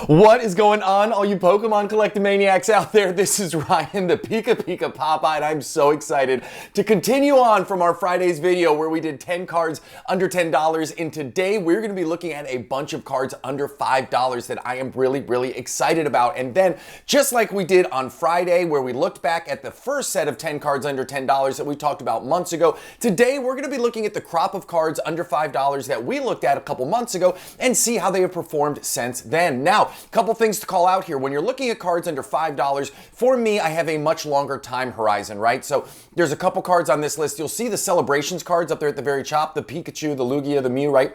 What is going on, all you Pokemon collecting maniacs out there? This is Ryan, the PikaPikaPapa, and I'm so excited to continue on from our Friday's video where we did 10 cards under $10, and today we're going to be looking at a bunch of cards under $5 that I am really excited about. And then, just like we did on Friday where we looked back at the first set of 10 cards under $10 that we talked about months ago, today we're going to be looking at the crop of cards under $5 that we looked at a couple months ago and see how they have performed since then. Now, a couple things to call out here. When you're looking at cards under $5, for me, I have a much longer time horizon, right? So there's a couple cards on this list. You'll see the celebrations cards up there at the very top, the Pikachu, the Lugia, the Mew, right?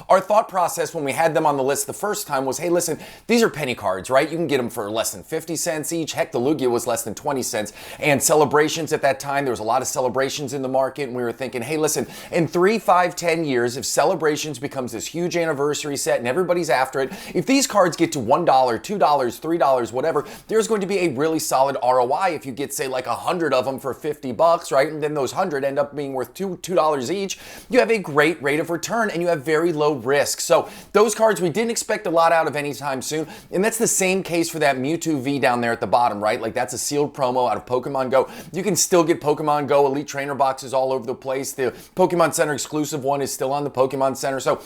Our thought process when we had them on the list the first time was, hey, listen, these are penny cards, right? You can get them for less than 50 cents each. Heck, the Lugia was less than 20 cents. And celebrations at that time, there was a lot of celebrations in the market, and we were thinking, hey, listen, in 3, 5, 10 years, if celebrations becomes this huge anniversary set and everybody's after it, if these cards get to $1, $2, $3, whatever, there's going to be a really solid ROI if you get, say, like 100 of them for 50 bucks, right? And then those 100 end up being worth $2 each. You have a great rate of return, and you have very low risk. So those cards we didn't expect a lot out of anytime soon, and that's the same case for that Mewtwo V down there at the bottom, right? Like that's a sealed promo out of Pokemon Go. You can still get Pokemon Go Elite Trainer boxes all over the place. The Pokemon Center exclusive one is still on the Pokemon Center. So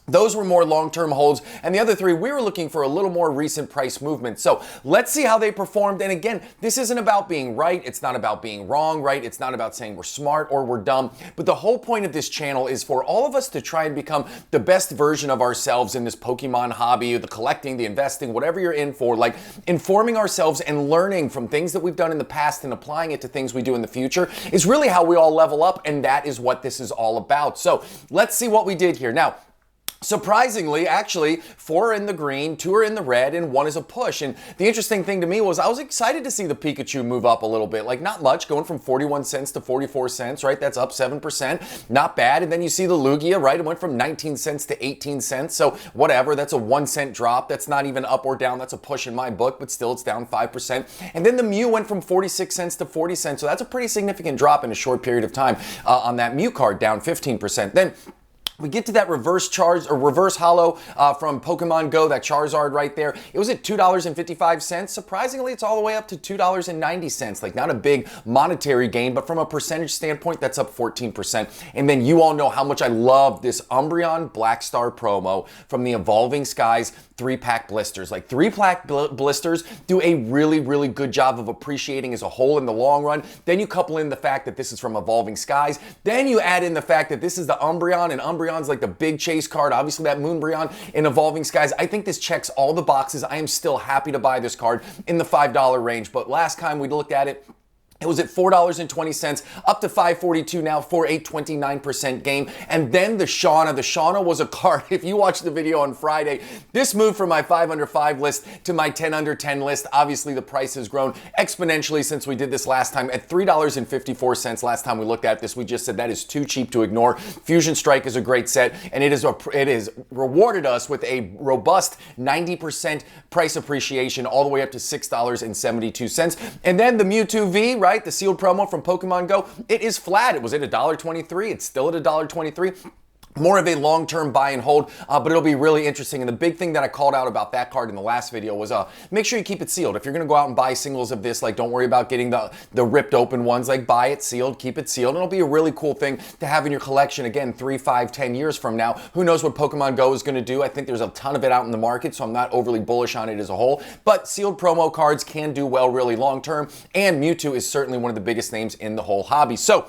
those were more long-term holds, and the other three, we were looking for a little more recent price movement. So let's see how they performed. And again, this isn't about being right. It's not about being wrong, right? It's not about saying we're smart or we're dumb. But the whole point of this channel is for all of us to try and become the best version of ourselves in this Pokemon hobby, the collecting, the investing, whatever you're in for, like informing ourselves and learning from things that we've done in the past and applying it to things we do in the future is really how we all level up, and that is what this is all about. So let's see what we did here. Now, surprisingly, actually, 4 are in the green, 2 are in the red, and 1 is a push. And the interesting thing to me was I was excited to see the Pikachu move up a little bit. Like, not much, going from 41 cents to 44 cents, right? That's up 7%. Not bad. And then you see the Lugia, right? It went from 19 cents to 18 cents. So whatever, that's a 1 cent drop. That's not even up or down. That's a push in my book, but still it's down 5%. And then the Mew went from 46 cents to 40 cents. So that's a pretty significant drop in a short period of time on that Mew card, down 15%. Then we get to that reverse charge or reverse hollow from Pokemon Go, that Charizard right there. It was at $2.55. Surprisingly, it's all the way up to $2.90. Like, not a big monetary gain, but from a percentage standpoint, that's up 14%. And then you all know how much I love this Umbreon Black Star promo from the Evolving Skies 3-pack blisters. Like, 3-pack blisters do a really good job of appreciating as a whole in the long run. Then you couple in the fact that this is from Evolving Skies. Then you add in the fact that this is the Umbreon, and Umbreon's like the big chase card. Obviously, that Moonbreon in Evolving Skies. I think this checks all the boxes. I am still happy to buy this card in the $5 range. But last time we looked at it, it was at $4.20, up to $5.42 now for a 29% gain. And then the Shauna. The Shauna was a card, if you watched the video on Friday, this moved from my 5 under 5 list to my 10 under 10 list. Obviously, the price has grown exponentially since we did this last time at $3.54. Last time we looked at this, we just said that is too cheap to ignore. Fusion Strike is a great set, and it has rewarded us with a robust 90% price appreciation all the way up to $6.72. And then the Mewtwo V, right? The sealed promo from Pokemon Go, it is flat. It was at $1.23. It's still at $1.23. More of a long-term buy and hold, but it'll be really interesting. And the big thing that I called out about that card in the last video was make sure you keep it sealed. If you're going to go out and buy singles of this, like, don't worry about getting the ripped open ones. Like, buy it sealed, keep it sealed. It'll be a really cool thing to have in your collection again 3, 5, 10 years from now. Who knows what Pokemon Go is going to do? I think there's a ton of it out in the market, so I'm not overly bullish on it as a whole. But sealed promo cards can do well really long-term, and Mewtwo is certainly one of the biggest names in the whole hobby. So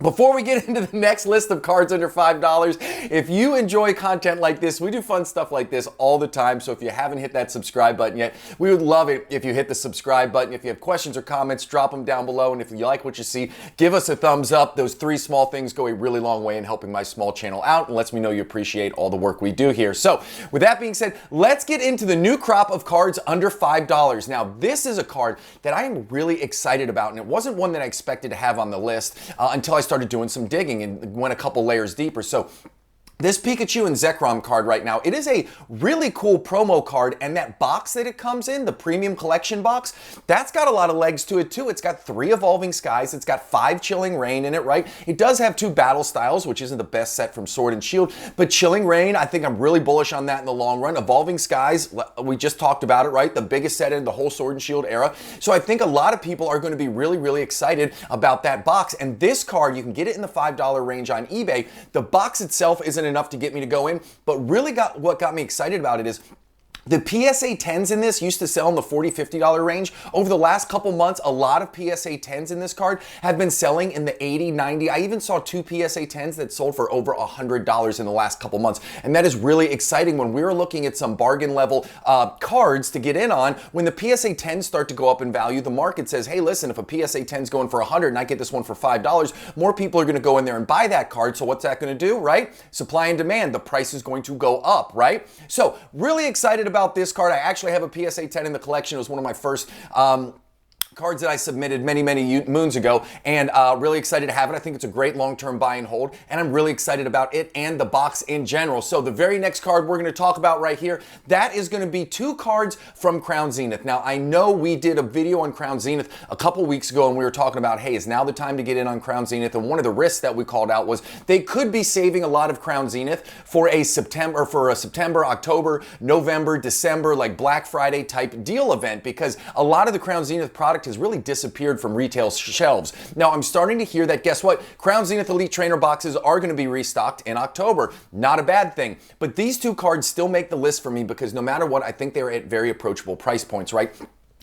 before we get into the next list of cards under $5, if you enjoy content like this, we do fun stuff like this all the time. So if you haven't hit that subscribe button yet, we would love it if you hit the subscribe button. If you have questions or comments, drop them down below. And if you like what you see, give us a thumbs up. Those 3 small things go a really long way in helping my small channel out and lets me know you appreciate all the work we do here. So with that being said, let's get into the new crop of cards under $5. Now, this is a card that I am really excited about, and it wasn't one that I expected to have on the list until I started doing some digging and went a couple layers deeper. So This Pikachu and Techron card right now, it is a really cool promo card, and that box that it comes in, the premium collection box, that's got a lot of legs to it too. It's got 3 Evolving Skies, it's got 5 Chilling Reign in it, right? It does have 2 battle styles, which isn't the best set from Sword and Shield, but Chilling Reign, I think I'm really bullish on that in the long run. Evolving Skies, we just talked about it, right? The biggest set in the whole Sword and Shield era. So I think a lot of people are going to be really, really excited about that box. And this card, you can get it in the $5 range on eBay. The box itself isn't enough to get me to go in, but really what got me excited about it is the PSA 10s in this used to sell in the $40, $50 range. Over the last couple months, a lot of PSA 10s in this card have been selling in the $80, $90. I even saw 2 PSA 10s that sold for over $100 in the last couple months. And that is really exciting when we were looking at some bargain level cards to get in on. When the PSA 10s start to go up in value, the market says, hey, listen, if a PSA 10 is going for $100 and I get this one for $5, more people are going to go in there and buy that card. So what's that going to do, right? Supply and demand. The price is going to go up, right? So really excited about this card. I actually have a PSA 10 in the collection. It was one of my first cards that I submitted many moons ago, and really excited to have it. I think it's a great long-term buy and hold, and I'm really excited about it and the box in general. So the very next card we're going to talk about right here, that is going to be 2 cards from Crown Zenith. Now, I know we did a video on Crown Zenith a couple weeks ago, and we were talking about, hey, is now the time to get in on Crown Zenith? And one of the risks that we called out was they could be saving a lot of Crown Zenith for a September, October, November, December, like Black Friday type deal event, because a lot of the Crown Zenith product has really disappeared from retail shelves. Now, I'm starting to hear that, guess what? Crown Zenith Elite Trainer boxes are going to be restocked in October. Not a bad thing. But these 2 cards still make the list for me because no matter what, I think they're at very approachable price points, right?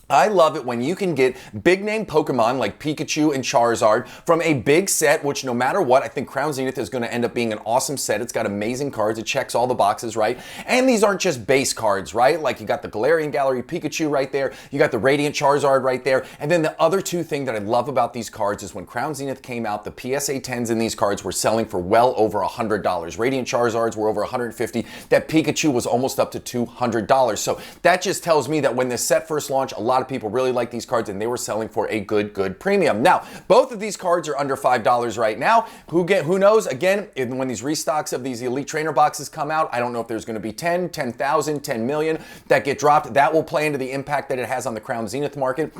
I love it when you can get big name Pokemon like Pikachu and Charizard from a big set, which no matter what, I think Crown Zenith is going to end up being an awesome set. It's got amazing cards. It checks all the boxes, right? And these aren't just base cards, right? Like you got the Galarian Gallery Pikachu right there. You got the Radiant Charizard right there. And then the other 2 thing that I love about these cards is when Crown Zenith came out, the PSA 10s in these cards were selling for well over $100. Radiant Charizards were over $150. That Pikachu was almost up to $200. So that just tells me that when this set first launched, a lot of people really like these cards and they were selling for a good premium. Now, both of these cards are under $5 right now. Who knows? Again, when these restocks of these Elite Trainer boxes come out, I don't know if there's going to be 10,000, 10 million that get dropped. That will play into the impact that it has on the Crown Zenith market.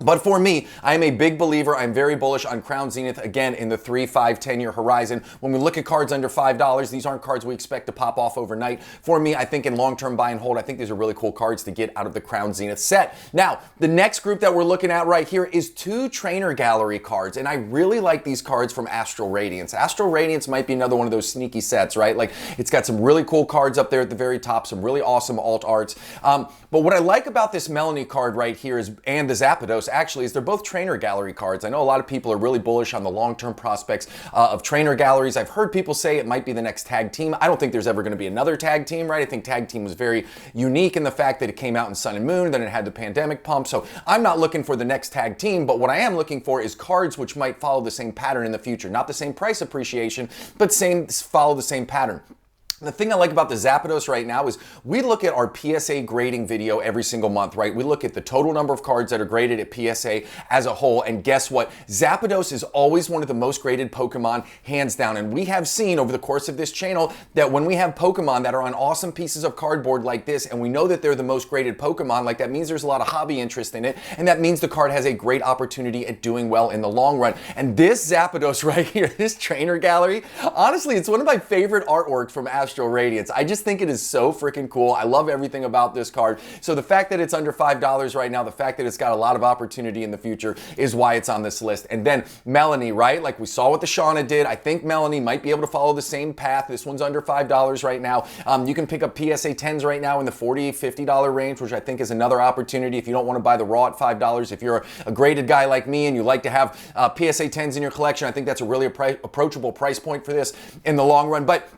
But for me, I am a big believer. I'm very bullish on Crown Zenith, again, in the 3, 5, 10-year horizon. When we look at cards under $5, these aren't cards we expect to pop off overnight. For me, I think in long-term buy and hold, I think these are really cool cards to get out of the Crown Zenith set. Now, the next group that we're looking at right here is 2 Trainer Gallery cards, and I really like these cards from Astral Radiance. Astral Radiance might be another one of those sneaky sets, right? Like, it's got some really cool cards up there at the very top, some really awesome alt arts. But what I like about this Melanie card right here is, and the Zapdos, actually, is they're both Trainer Gallery cards. I know a lot of people are really bullish on the long-term prospects of Trainer Galleries. I've heard people say it might be the next tag team. I don't think there's ever going to be another tag team, right? I think tag team was very unique in the fact that it came out in Sun and Moon, then it had the pandemic pump. So I'm not looking for the next tag team, but what I am looking for is cards which might follow the same pattern in the future. Not the same price appreciation, but follow the same pattern. The thing I like about the Zapdos right now is we look at our PSA grading video every single month, right? We look at the total number of cards that are graded at PSA as a whole, and guess what? Zapdos is always one of the most graded Pokemon, hands down. And we have seen over the course of this channel that when we have Pokemon that are on awesome pieces of cardboard like this, and we know that they're the most graded Pokemon, like that means there's a lot of hobby interest in it, and that means the card has a great opportunity at doing well in the long run. And this Zapdos right here, this Trainer Gallery, honestly, it's one of my favorite artworks from Astral Radiance. I just think it is so freaking cool. I love everything about this card. So the fact that it's under $5 right now, the fact that it's got a lot of opportunity in the future is why it's on this list. And then Melanie, right? Like we saw what the Shauna did. I think Melanie might be able to follow the same path. This one's under $5 right now. You can pick up PSA 10s right now in the $40, $50 range, which I think is another opportunity if you don't want to buy the raw at $5. If you're a graded guy like me and you like to have PSA 10s in your collection, I think that's a really approachable price point for this in the long run. But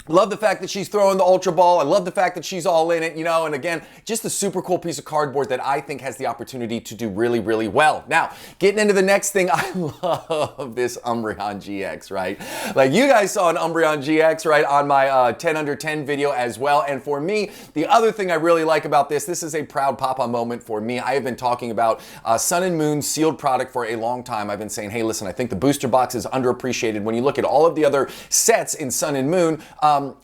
love the fact that she's throwing the Ultra Ball. I love the fact that she's all in it, you know, and again, just a super cool piece of cardboard that I think has the opportunity to do really, really well. Now, getting into the next thing, I love this Umbreon GX, right? Like you guys saw an Umbreon GX, right, on my 10 under 10 video as well. And for me, the other thing I really like about this is a proud Papa moment for me. I have been talking about Sun and Moon sealed product for a long time. I've been saying, hey, listen, I think the booster box is underappreciated. When you look at all of the other sets in Sun and Moon,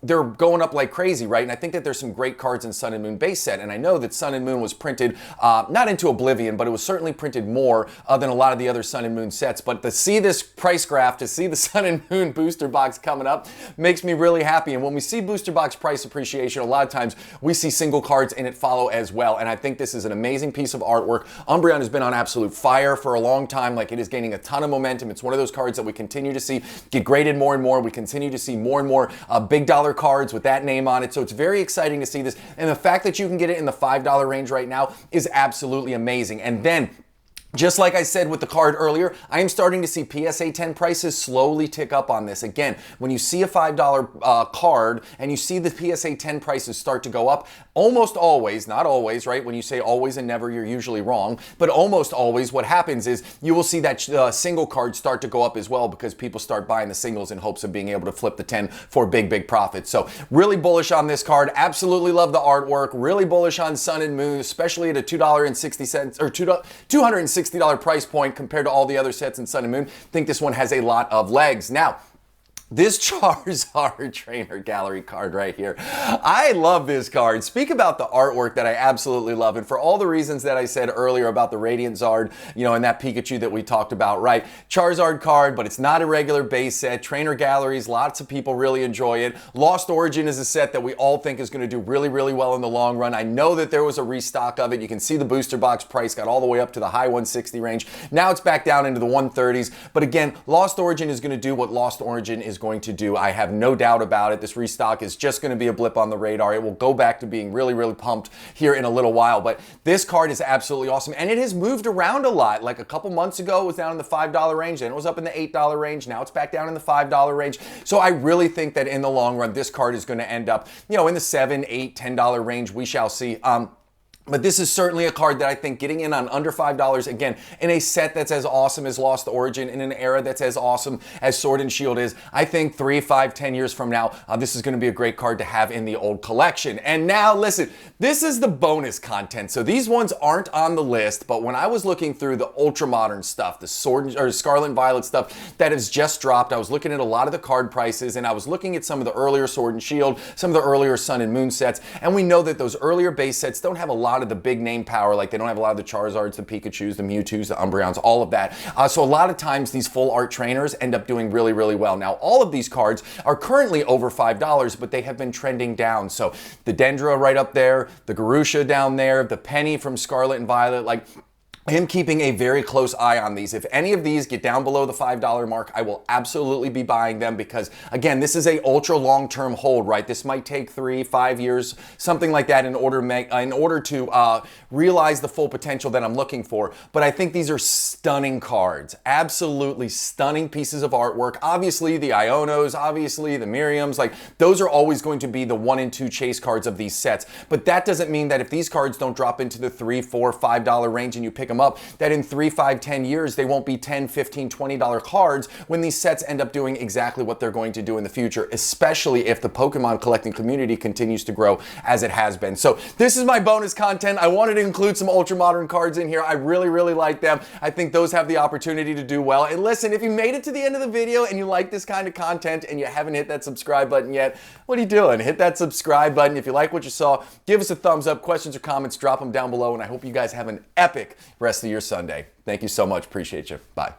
they're going up like crazy, right? And I think that there's some great cards in Sun and Moon base set, and I know that Sun and Moon was printed not into oblivion, but it was certainly printed more than a lot of the other Sun and Moon sets. But to see this price graph, to see the Sun and Moon booster box coming up, makes me really happy. And when we see booster box price appreciation, a lot of times we see single cards in it follow as well. And I think this is an amazing piece of artwork. Umbreon has been on absolute fire for a long time. Like, it is gaining a ton of momentum. It's one of those cards that we continue to see get graded more and more. We continue to see more and more big dollar cards with that name on it. So it's very exciting to see this. And the fact that you can get it in the $5 range right now is absolutely amazing. And then, just like I said with the card earlier, I am starting to see PSA 10 prices slowly tick up on this. Again, when you see a $5 card and you see the PSA 10 prices start to go up, almost always, not always, right? When you say always and never, you're usually wrong. But almost always what happens is you will see that single card start to go up as well, because people start buying the singles in hopes of being able to flip the 10 for big, big profits. So really bullish on this card. Absolutely love the artwork. Really bullish on Sun and Moon, especially at a $2.60 or $260 price point compared to all the other sets in Sun and Moon. I think this one has a lot of legs. Now, this Charizard Trainer Gallery card right here. I love this card. Speak about the artwork that I absolutely love. And for all the reasons that I said earlier about the Radiant Zard, you know, and that Pikachu that we talked about, right? Charizard card, but it's not a regular base set. Trainer Galleries, lots of people really enjoy it. Lost Origin is a set that we all think is going to do really, really well in the long run. I know that there was a restock of it. You can see the booster box price got all the way up to the high 160 range. Now it's back down into the 130s. But again, Lost Origin is going to do what Lost Origin is going to do. I have no doubt about it. This restock is just going to be a blip on the radar. It will go back to being really, really pumped here in a little while. But this card is absolutely awesome, and it has moved around a lot. Like a couple months ago, it was down in the $5 range, then it was up in the $8 range. Now it's back down in the $5 range. So I really think that in the long run, this card is going to end up, you know, in the $7, $8, $10 range. We shall see. But this is certainly a card that I think getting in on under $5, again, in a set that's as awesome as Lost Origin, in an era that's as awesome as Sword and Shield is, I think 3, 5, 10 years from now, this is going to be a great card to have in the old collection. And now, listen, this is the bonus content. So these ones aren't on the list, but when I was looking through the ultra modern stuff, the Scarlet and Violet stuff that has just dropped, I was looking at a lot of the card prices, and I was looking at some of the earlier Sword and Shield, some of the earlier Sun and Moon sets, and we know that those earlier base sets don't have a lot of the big name power. Like, they don't have a lot of the Charizards, the Pikachus, the Mewtwo's, the Umbreons, all of that. So a lot of times these full art trainers end up doing really, really well. Now, all of these cards are currently over $5, but they have been trending down. So the Dendra right up there, the Garusha down there, the Penny from Scarlet and Violet, like, I am keeping a very close eye on these. If any of these get down below the $5 mark, I will absolutely be buying them, because, again, this is a ultra long-term hold, right? This might take 3, 5 years, something like that, in order to realize the full potential that I'm looking for. But I think these are stunning cards, absolutely stunning pieces of artwork. Obviously, the Ionos, obviously the Miriams, like, those are always going to be the 1 and 2 chase cards of these sets. But that doesn't mean that if these cards don't drop into the $3, $4, $5 range and you pick them up, that in 3, 5, 10 years, they won't be $10, $15, $20 cards when these sets end up doing exactly what they're going to do in the future, especially if the Pokemon collecting community continues to grow as it has been. So this is my bonus content. I wanted to include some ultra modern cards in here. I really, really like them. I think those have the opportunity to do well. And listen, if you made it to the end of the video and you like this kind of content and you haven't hit that subscribe button yet, what are you doing? Hit that subscribe button. If you like what you saw, give us a thumbs up. Questions or comments, drop them down below. And I hope you guys have an epic rest of your Sunday. Thank you so much. Appreciate you. Bye.